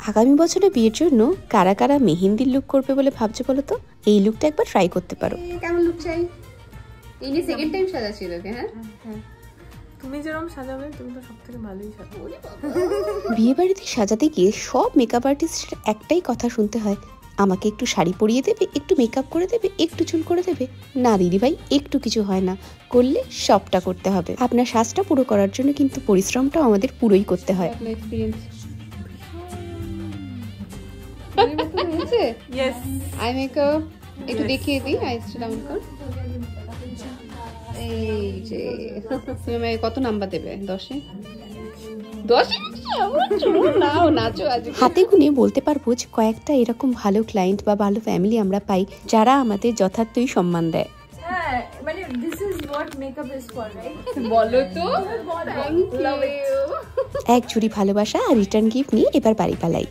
আগামী বছরে বিয়ের জন্য কারা কারা মেহেন্দির লুক করবে বলে ভাবছো বলো তো? এই লুকটা একবার ট্রাই করতে পারো। কেমন লুক চাই? এই নিয়ে সেকেন্ড টাইম সাজাচ্ছি তোকে। হ্যাঁ তুমি যেরকম সাজাবে তুমি তো সবথেকে ভালোই সাজাবে। বিয়ে বাড়িতে সাজাতে গিয়ে সব মেকআপ আর্টিস্টের একটাই কথা শুনতে হয়, আমাকে একটু শাড়ি পরিয়ে দেবে, একটু মেকআপ করে দেবে, একটু চুল করে দেবে। না দিদি ভাই, একটু কিছু হয় না, করলে সবটা করতে হবে। আপনার সাজটা পুরো করার জন্য কিন্তু পরিশ্রমটাও আমাদের পুরোই করতে হয়। আই মেকআপ একটু দেখিয়ে দিই, আইসটা ডাউন কর। এই যে তুমি আমায় কত নাম্বার দেবে? 10-এ? 10-এ নাও, নাচো আজ। হাতে গুনে বলতে পারবো যে কয়েকটা এরকম ভালো ক্লায়েন্ট বা ভালো ফ্যামিলি আমরা পাই যারা আমাদের যথার্থই সম্মান দেয়। হ্যাঁ, মানে this is what makeup is for, right? বলো তো। Thank you. এক ঝুড়ি ভালোবাসা আর রিটার্ন গিফট নিয়ে এবার বাড়ি পালাই।